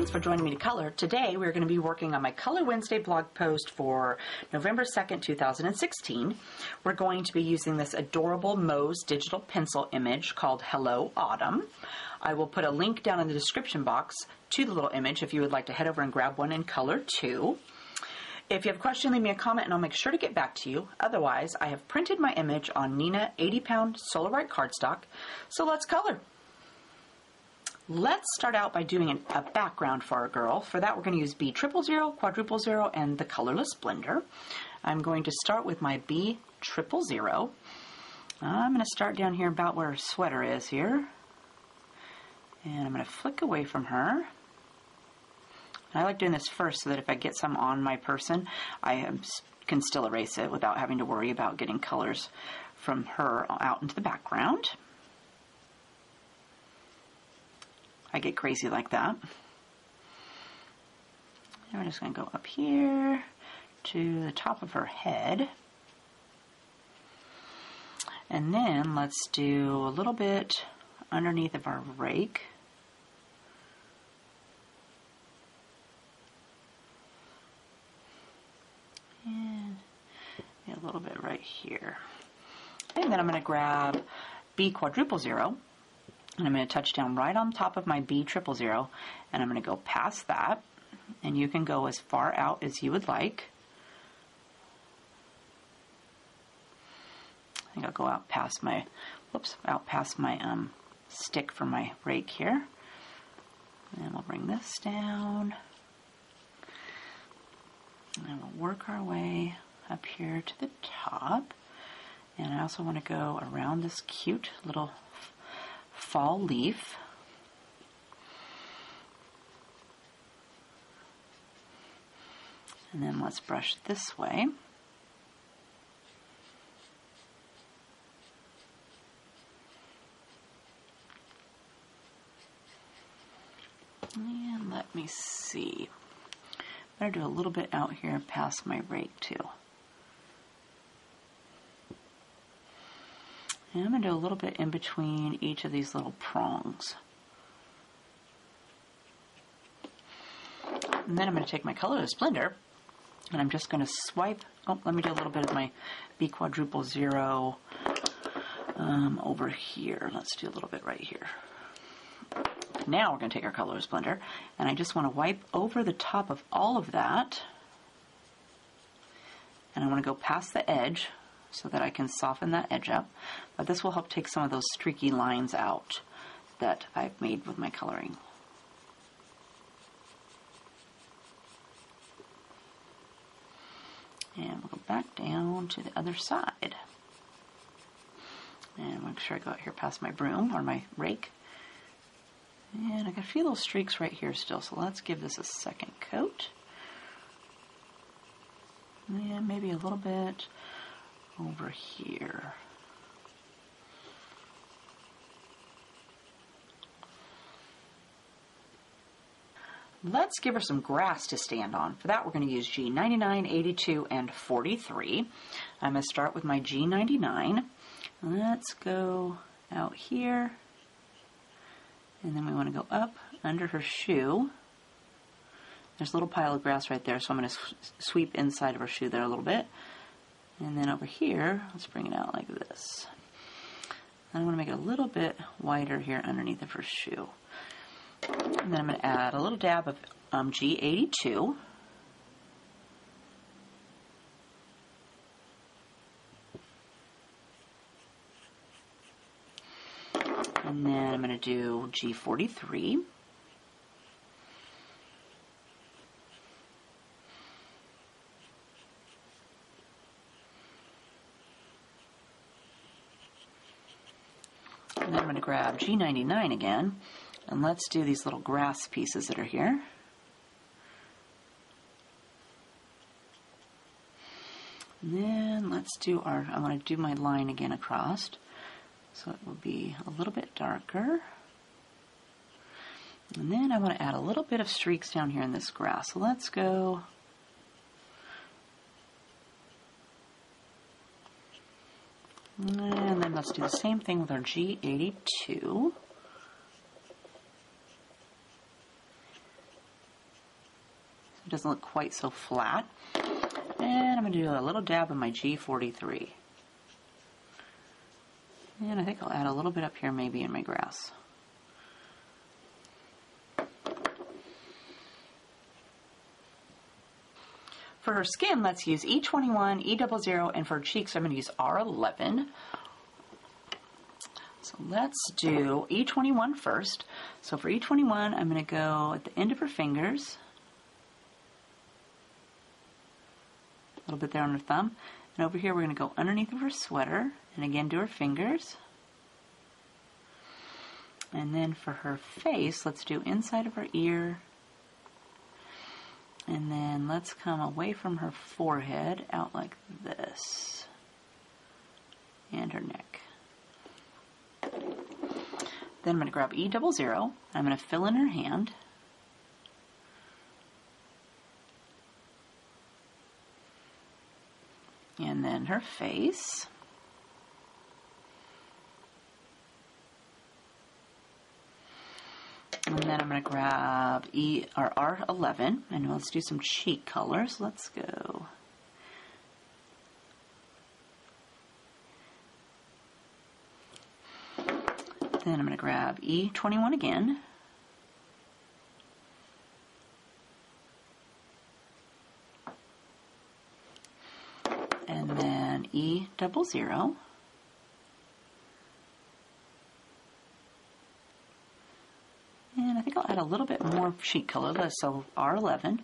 Thanks for joining me to color. Today we're going to be working on my Color Wednesday blog post for November 2nd, 2016. We're going to be using this adorable Moe's digital pencil image called Hello Autumn. I will put a link down in the description box to the little image if you would like to head over and grab one in color too. If you have a question, leave me a comment and I'll make sure to get back to you. Otherwise, I have printed my image on Neenah 80-pound Solar Bright cardstock, so let's color. Let's start out by doing a background for our girl. For that, we're going to use B000, quadruple zero, and the colorless blender. I'm going to start with my B000. I'm going to start down here about where her sweater is here. And I'm going to flick away from her. I like doing this first so that if I get some on my person, I can still erase it without having to worry about getting colors from her out into the background. I get crazy like that. And we're just going to go up here to the top of her head. And then let's do a little bit underneath of our rake. And a little bit right here. And then I'm going to grab B000. And I'm going to touch down right on top of my B000, and I'm going to go past that, and you can go as far out as you would like. I think I'll go out past my, stick for my rake here. And we'll bring this down, and we'll work our way up here to the top. And I also want to go around this cute little fall leaf. And then let's brush this way. And let me see. Better do a little bit out here past my rake too. And I'm going to do a little bit in between each of these little prongs. And then I'm going to take my colorless blender and I'm just going to swipe. Oh, let me do a little bit of my B000 over here. Let's do a little bit right here. Now we're going to take our colorless blender and I just want to wipe over the top of all of that. And I want to go past the edge so that I can soften that edge up. But this will help take some of those streaky lines out that I've made with my coloring. And we'll go back down to the other side. And make sure I go out here past my broom or my rake. And I got a few little streaks right here still, so let's give this a second coat. And maybe a little bit over here. Let's give her some grass to stand on. For that, we're going to use G99, 82, and 43. I'm going to start with my G99. Let's go out here. And then we want to go up under her shoe. There's a little pile of grass right there, so I'm going to sweep inside of her shoe there a little bit. And then over here, let's bring it out like this. I want to make it a little bit wider here underneath of her shoe. And then I'm going to add a little dab of G82. And then I'm going to do G43. And then I'm going to grab G99 again, and let's do these little grass pieces that are here. And then let's do I want to do my line again across, so it will be a little bit darker. And then I want to add a little bit of streaks down here in this grass. So let's go and then let's do the same thing with our G82. doesn't look quite so flat. And I'm going to do a little dab of my G43. And I think I'll add a little bit up here maybe in my grass. For her skin, let's use E21, E00, and for her cheeks, I'm going to use R11. So let's do E21 first. So for E21, I'm going to go at the end of her fingers, a little bit there on her thumb, and over here we're going to go underneath of her sweater, and again do her fingers. And then for her face, let's do inside of her ear, and then let's come away from her forehead out like this, and her neck. Then I'm going to grab E00, I'm going to fill in her hand. And then her face. And then I'm going to grab R11, and let's do some cheek colors. Let's go. Then I'm going to grab E21 again. And then E00. And I think I'll add a little bit more cheek color, so R11.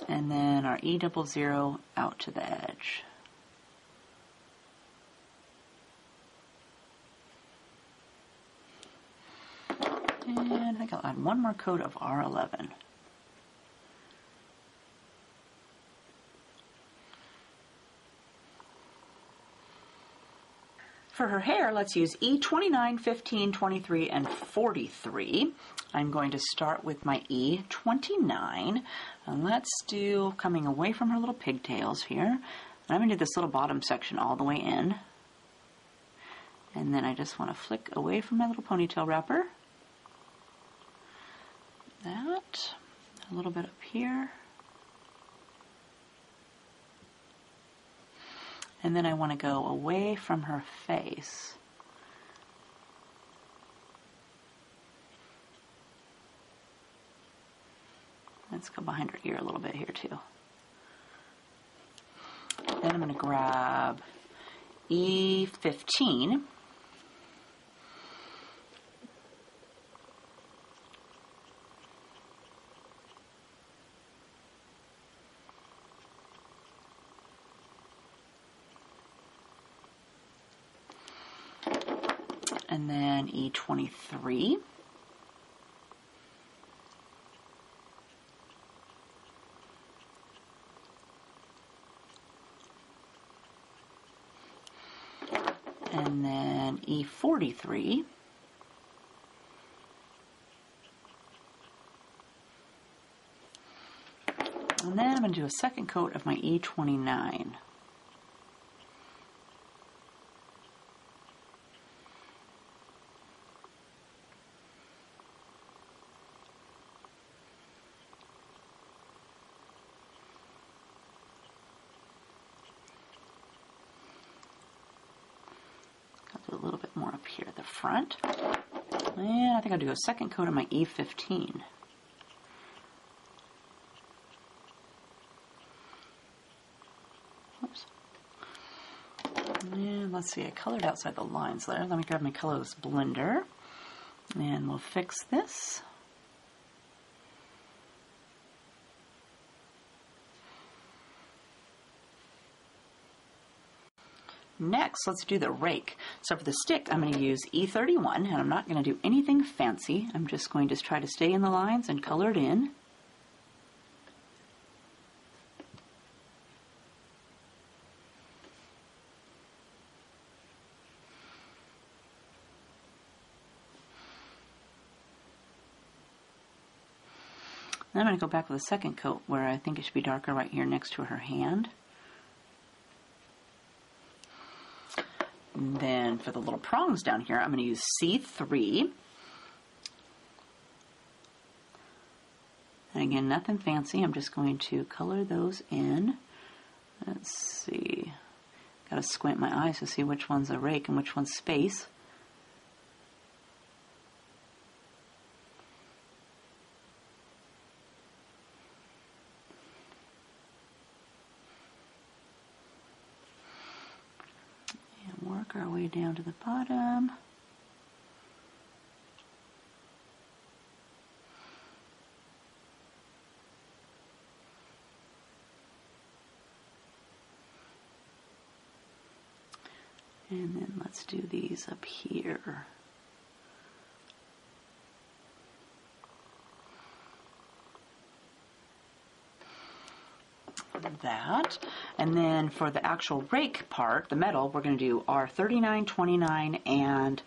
And then our E00 out to the edge. And I think I'll add one more coat of R11. For her hair, let's use E29, 15, 23, and 43. I'm going to start with my E29. And let's do, coming away from her little pigtails here, and I'm going to do this little bottom section all the way in. And then I just want to flick away from my little ponytail wrapper. That, a little bit up here. And then I want to go away from her face. Let's go behind her ear a little bit here too. Then I'm going to grab E15. And then E23. And then E43. And then I'm going to do a second coat of my E29. A little bit more up here at the front. And I think I'll do a second coat of my E15. Oops. And let's see, I colored outside the lines there. Let me grab my colorless blender and we'll fix this. Next, let's do the rake. So for the stick, I'm going to use E31, and I'm not going to do anything fancy. I'm just going to try to stay in the lines and color it in. Then I'm going to go back with a second coat where I think it should be darker right here next to her hand. And then for the little prongs down here, I'm going to use C3. again, nothing fancy. I'm just going to color those in. Let's see. Got to squint my eyes to see which one's a rake and which one's space. And work our way down to the bottom. And then let's do these up here. That. And then for the actual rake part, the metal, we're going to do R39, 29, and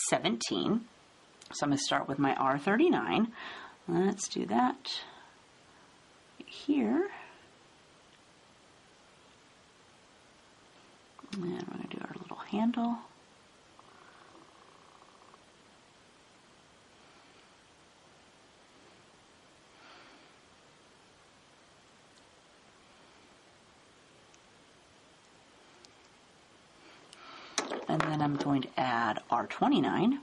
17. So I'm going to start with my R39. Let's do that here. And we're going to do our little handle. And then I'm going to add R29.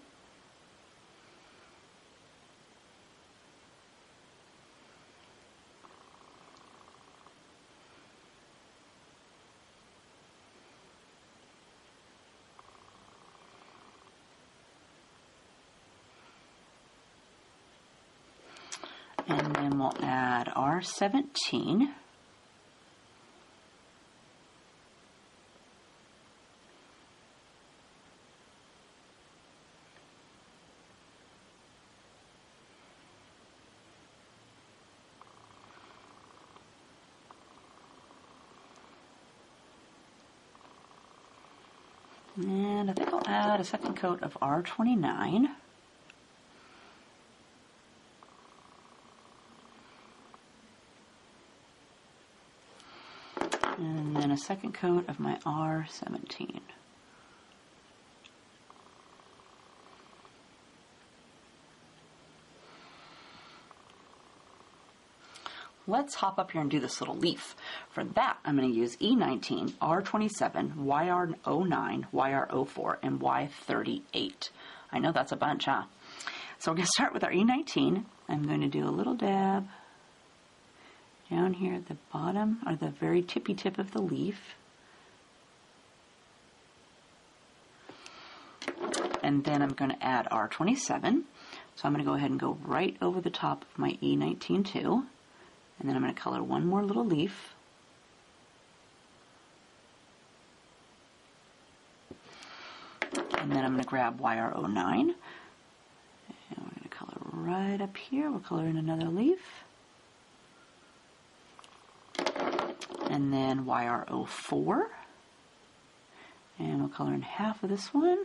And then we'll add R17. And I think I'll add a second coat of R29. And then a second coat of my R17. Let's hop up here and do this little leaf. For that, I'm going to use E19, R27, YR09, YR04, and Y38. I know that's a bunch, huh? So we're going to start with our E19. I'm going to do a little dab down here at the bottom, or the very tippy tip of the leaf. And then I'm going to add R27. So I'm going to go ahead and go right over the top of my E19 too. And then I'm going to color one more little leaf. And then I'm going to grab YR09. And we're going to color right up here. We'll color in another leaf. And then YR04. And we'll color in half of this one.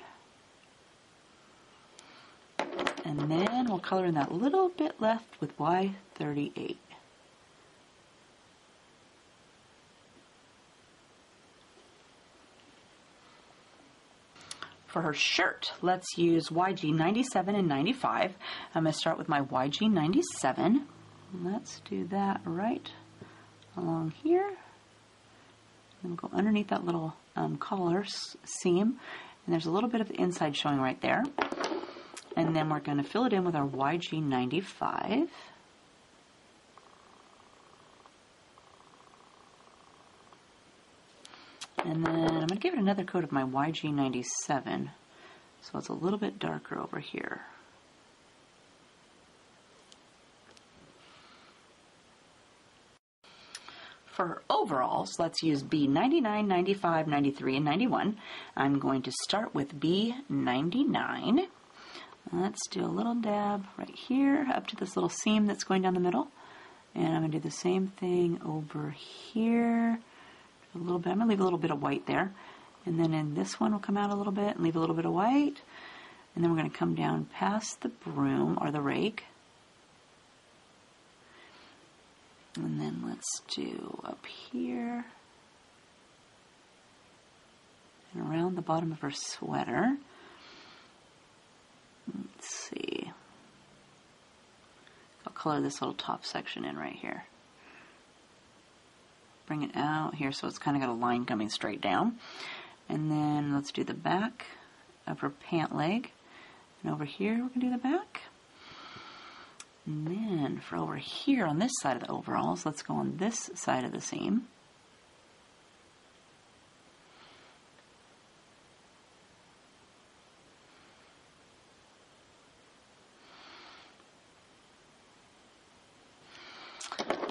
And then we'll color in that little bit left with Y38. For her shirt, let's use YG 97 and 95. I'm going to start with my YG 97. Let's do that right along here. And we'll go underneath that little collar seam. And there's a little bit of the inside showing right there. And then we're going to fill it in with our YG 95. And then I'm going to give it another coat of my YG 97, so it's a little bit darker over here. For her overalls, let's use B99, 95, 93, and 91. I'm going to start with B99. Let's do a little dab right here up to this little seam that's going down the middle. And I'm going to do the same thing over here. A little bit. I'm going to leave a little bit of white there. And then in this one, we'll come out a little bit and leave a little bit of white. And then we're going to come down past the broom or the rake. And then let's do up here and around the bottom of her sweater. Let's see. I'll color this little top section in right here. Bring it out here so it's kind of got a line coming straight down. And then let's do the back of her pant leg. And over here we're going to do the back. And then for over here on this side of the overalls, let's go on this side of the seam.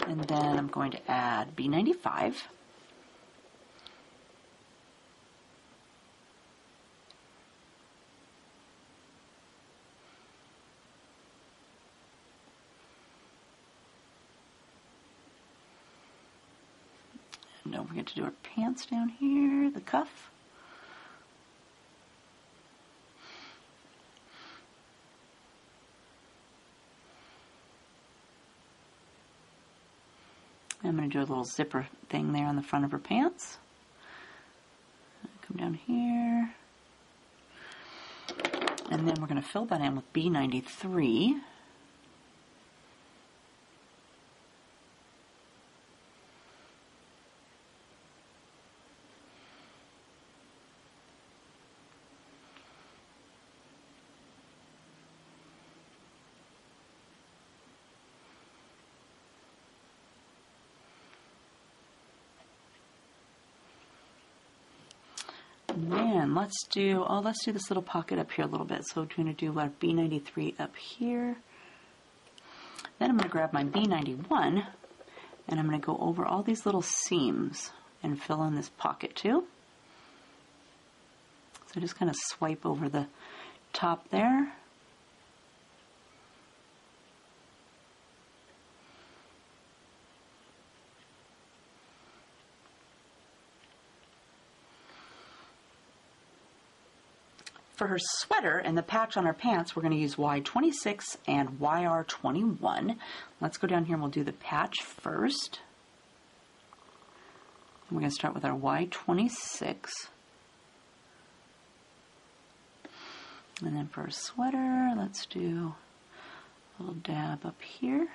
And then I'm going to add B95. And don't forget to do our pants down here, the cuff. I'm going to do a little zipper thing there on the front of her pants. Come down here. And then we're going to fill that in with B93. And let's do this little pocket up here a little bit. So we're going to do our B93 up here. Then I'm going to grab my B91 and I'm going to go over all these little seams and fill in this pocket too. So just kind of swipe over the top there. For her sweater and the patch on her pants, we're going to use Y26 and YR21. Let's go down here and we'll do the patch first. And we're going to start with our Y26. And then for her sweater, let's do a little dab up here.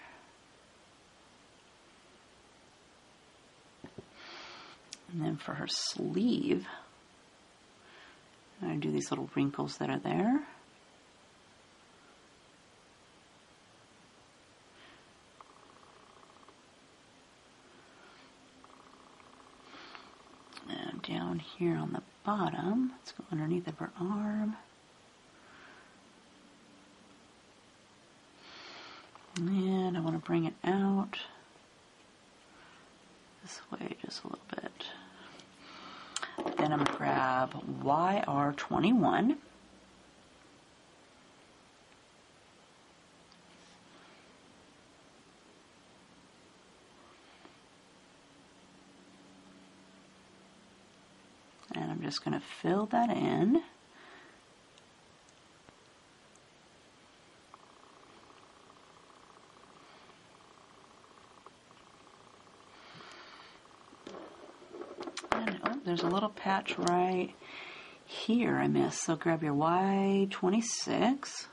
And then for her sleeve, I'm going to do these little wrinkles that are there. And down here on the bottom, let's go underneath of her arm. And I want to bring it out this way just a little bit. Then I'm going to grab YR21. And I'm just going to fill that in. There's a little patch right here I missed, so grab your Y26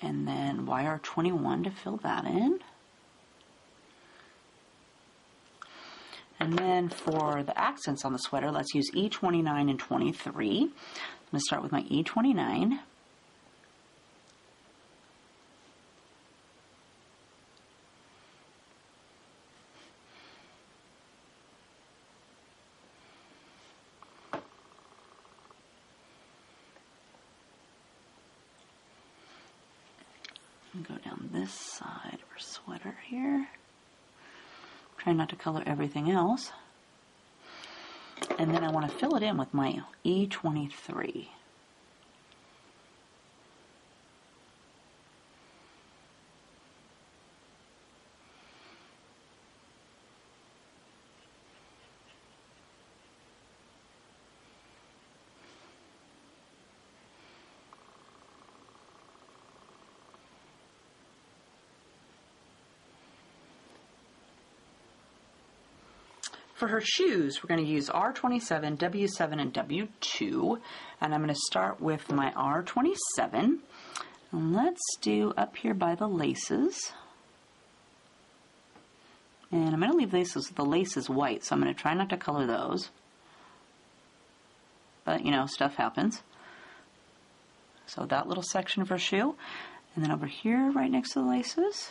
and then YR21 to fill that in. And then for the accents on the sweater, let's use E29 and 23. I'm going to start with my E29. And go down this side of her sweater here. Try not to color everything else. And then I want to fill it in with my E23. For her shoes, we're going to use R27, W7, and W2. And I'm going to start with my R27. And let's do up here by the laces. And I'm going to leave the laces white, so I'm going to try not to color those. But, you know, stuff happens. So that little section of her shoe. And then over here, right next to the laces.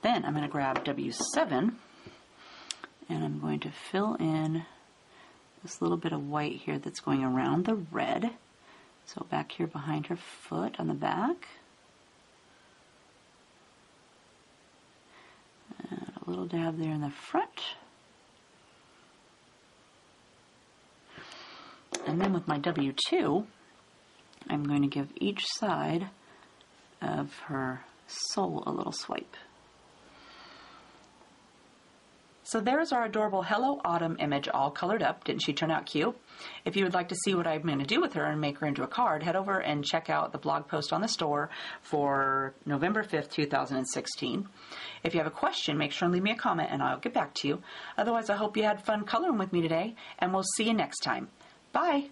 Then I'm going to grab W7 and I'm going to fill in this little bit of white here that's going around the red. So back here behind her foot on the back. And a little dab there in the front. And then with my W2, I'm going to give each side of her sole a little swipe. So there's our adorable Hello Autumn image all colored up. Didn't she turn out cute? If you would like to see what I'm going to do with her and make her into a card, head over and check out the blog post on the store for November 5th, 2016. If you have a question, make sure and leave me a comment and I'll get back to you. Otherwise, I hope you had fun coloring with me today, and we'll see you next time. Bye!